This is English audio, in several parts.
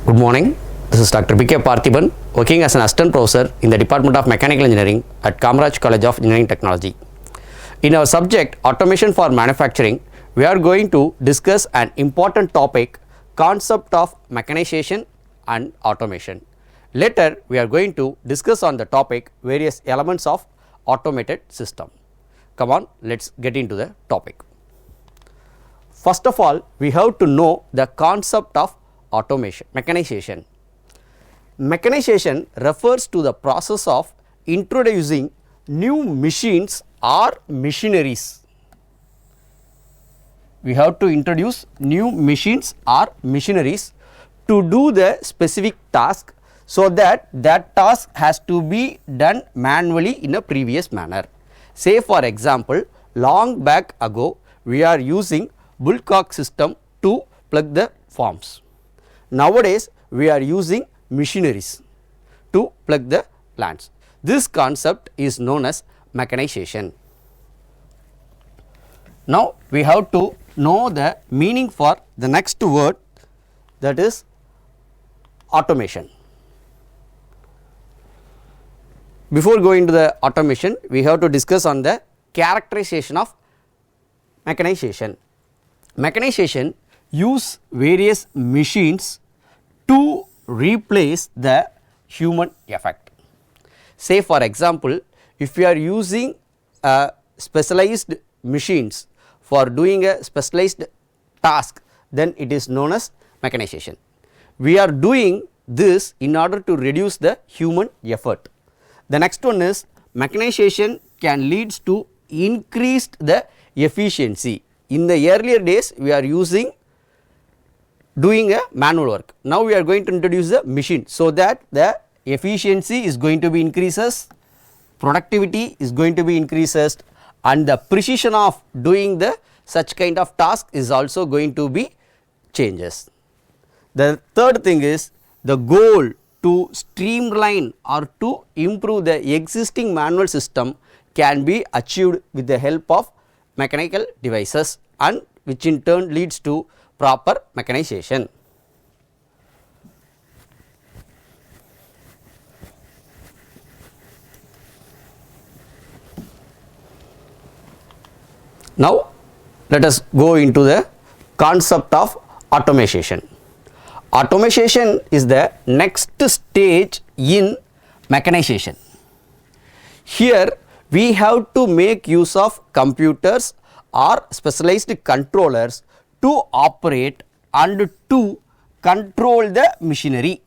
Good morning. This is Dr. B.K.Parrthipan, working as an assistant professor in the Department of Mechanical Engineering at Kamaraj College of Engineering Technology. In our subject Automation for Manufacturing, we are going to discuss an important topic, concept of mechanization and automation. Later, we are going to discuss on the topic various elements of automated system. Come on, let's get into the topic. First of all, we have to know the concept of mechanization. Mechanization refers to the process of introducing new machines or machineries. We have to introduce new machines or machineries to do the specific task, so that task has to be done manually in a previous manner. Say for example, long back ago we are using bullcock system to plug the forms. Nowadays we are using machineries to plug the plants. This concept is known as mechanization. Now we have to know the meaning for the next word, that is automation. Before going to the automation, we have to discuss on the characterization of mechanization. Mechanization use various machines to replace the human effect. Say for example, if we are using specialized machines for doing a specialized task, then it is known as mechanization. We are doing this in order to reduce the human effort. The next one is mechanization can lead to increased the efficiency. In the earlier days we are doing a manual work. Now we are going to introduce the machine, so that the efficiency is going to be increases, productivity is going to be increases, and the precision of doing the such kind of task is also going to be changes. The third thing is the goal to streamline or to improve the existing manual system can be achieved with the help of mechanical devices, and which in turn leads to proper mechanization. Now let us go into the concept of automation. Automation is the next stage in mechanization. Here we have to make use of computers or specialized controllers to operate and to control the machinery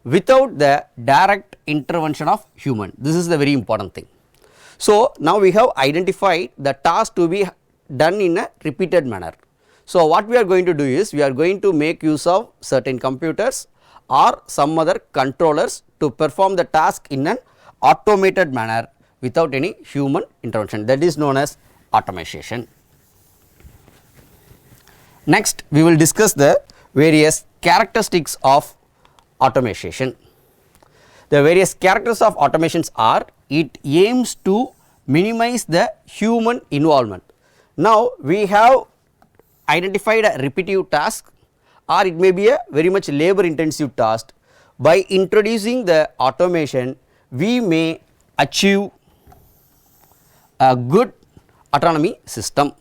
without the direct intervention of human. This is the very important thing. So now we have identified the task to be done in a repeated manner. So what we are going to do is, we are going to make use of certain computers or some other controllers to perform the task in an automated manner without any human intervention. That is known as automation. Next we will discuss the various characteristics of automation. The various characteristics of automations are: it aims to minimize the human involvement. Now we have identified a repetitive task, or it may be a very much labor intensive task. By introducing the automation, we may achieve a good autonomy system.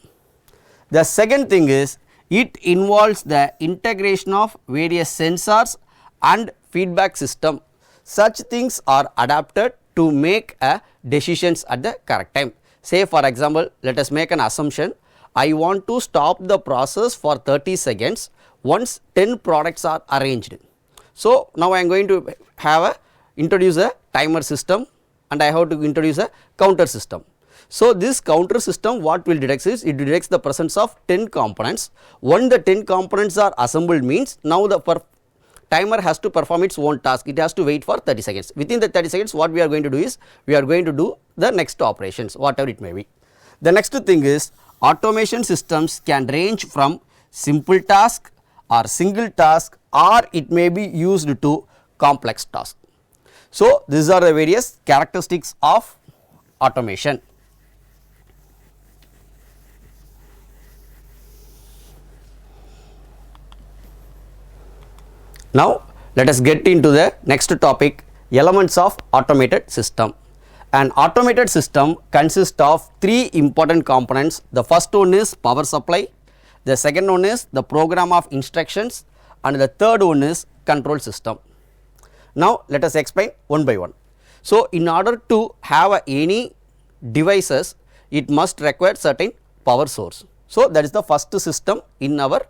The second thing is, it involves the integration of various sensors and feedback system. Such things are adapted to make decisions at the correct time. Say for example, let us make an assumption, I want to stop the process for 30 seconds once 10 products are arranged. So now I am going to introduce a timer system, and I have to introduce a counter system. So this counter system, what will detect is, it detects the presence of 10 components. When the 10 components are assembled means, now the timer has to perform its own task. It has to wait for 30 seconds. Within the 30 seconds, what we are going to do is, we are going to do the next operations, whatever it may be. The next thing is, automation systems can range from simple task or single task, or it may be used to complex task. So these are the various characteristics of automation. Now let us get into the next topic, elements of automated system. An automated system consists of three important components. The first one is power supply, the second one is the program of instructions, and the third one is control system. Now let us explain one by one. So in order to have any devices, it must require certain power source. So that is the first system in our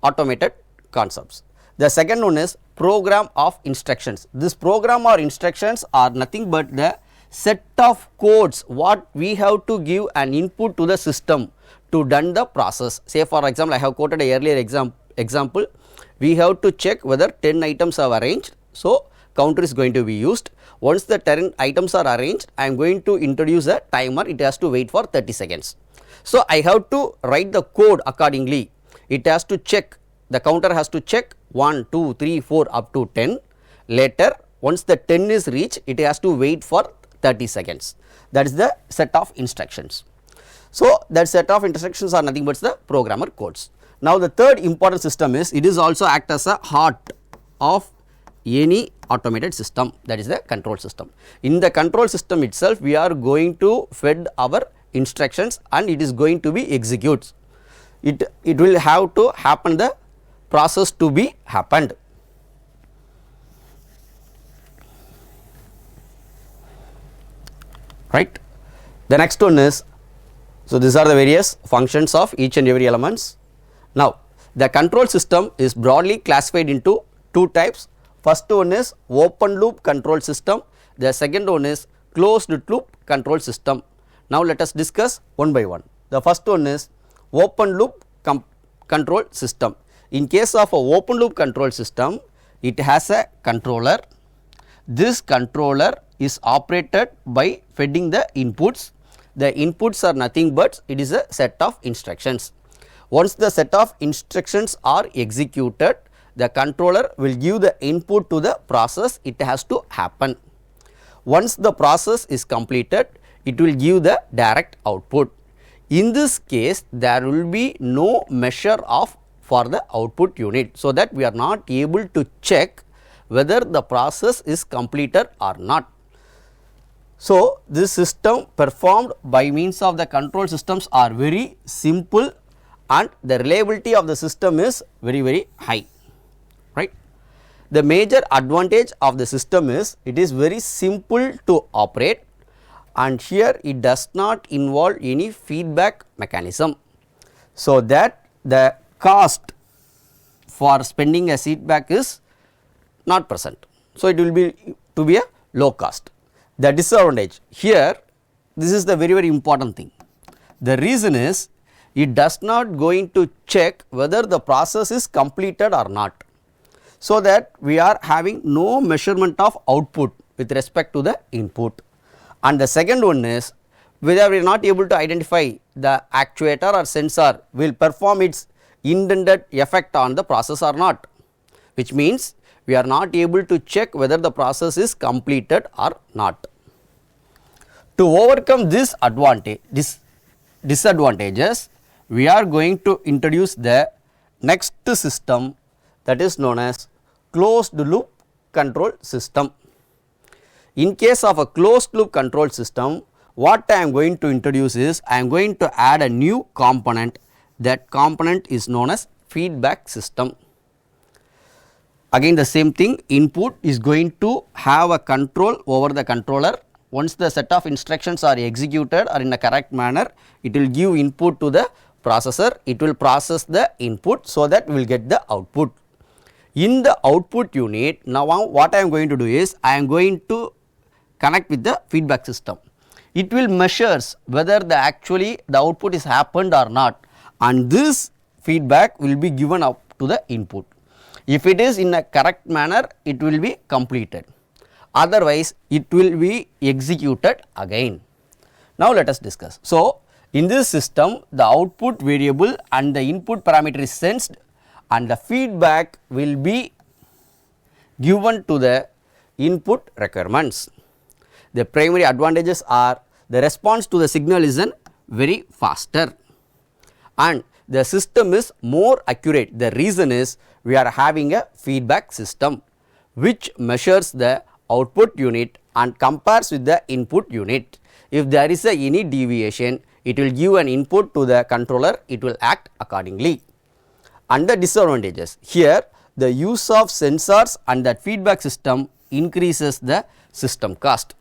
automated concepts. The second one is program of instructions. This program or instructions are nothing but the set of codes what we have to give an input to the system to done the process. Say for example, I have quoted a earlier example, we have to check whether 10 items are arranged. So counter is going to be used. Once the 10 items are arranged, I am going to introduce a timer, it has to wait for 30 seconds. So I have to write the code accordingly. It has to check, the counter has to check 1, 2, 3, 4 up to 10. Later once the 10 is reached, it has to wait for 30 seconds. That is the set of instructions. So that set of instructions are nothing but the programmer codes. Now the third important system is, it is also act as a heart of any automated system, that is the control system. In the control system itself, we are going to feed our instructions and it is going to be executed. It will have to happen, the process to be happened. Right. The next one is, so these are the various functions of each and every elements. Now the control system is broadly classified into two types. First one is open loop control system, the second one is closed loop control system. Now let us discuss one by one. The first one is open loop control system. In case of a open loop control system, it has a controller. This controller is operated by feeding the inputs. The inputs are nothing but it is a set of instructions. Once the set of instructions are executed, the controller will give the input to the process, it has to happen. Once the process is completed, it will give the direct output. In this case, there will be no measure of for the output unit, so that we are not able to check whether the process is completed or not. So this system performed by means of the control systems are very simple and the reliability of the system is very high. Right. The major advantage of the system is, it is very simple to operate and here it does not involve any feedback mechanism. So that the cost for spending a feedback is not present. So it will be to be a low cost. The disadvantage here, this is the very important thing. The reason is, it does not going to check whether the process is completed or not. So that we are having no measurement of output with respect to the input. And the second one is, whether we are not able to identify the actuator or sensor will perform its intended effect on the process or not, which means we are not able to check whether the process is completed or not. To overcome this disadvantages, we are going to introduce the next system, that is known as closed loop control system. In case of a closed loop control system, what I am going to introduce is, I am going to add a new component. That component is known as feedback system. Again the same thing, input is going to have a control over the controller. Once the set of instructions are executed or in a correct manner, it will give input to the processor, it will process the input, so that we will get the output. In the output unit, now what I am going to do is, I am going to connect with the feedback system. It will measures whether the output is happened or not, and this feedback will be given up to the input. If it is in a correct manner, it will be completed, otherwise it will be executed again. Now let us discuss. So in this system, the output variable and the input parameter is sensed and the feedback will be given to the input requirements. The primary advantages are, the response to the signal is very faster and the system is more accurate. The reason is we are having a feedback system which measures the output unit and compares with the input unit. If there is any deviation, it will give an input to the controller, it will act accordingly. And the disadvantages, here the use of sensors and that feedback system increases the system cost.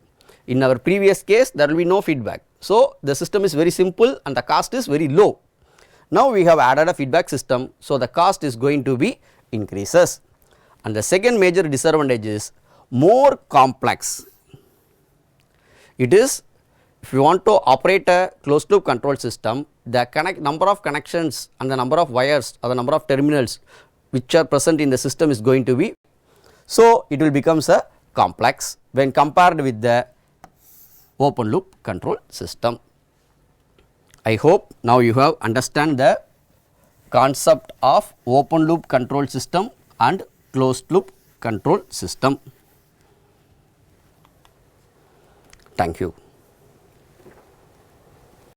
In our previous case, there will be no feedback. So, the system is very simple and the cost is very low. Now, we have added a feedback system. So, the cost is going to be increases. And the second major disadvantage is more complex. It is, if you want to operate a closed loop control system, the number of connections and the number of wires or the number of terminals which are present in the system is going to be, so it will becomes a complex when compared with the open loop control system. I hope now you have understand the concept of open loop control system and closed loop control system. Thank you.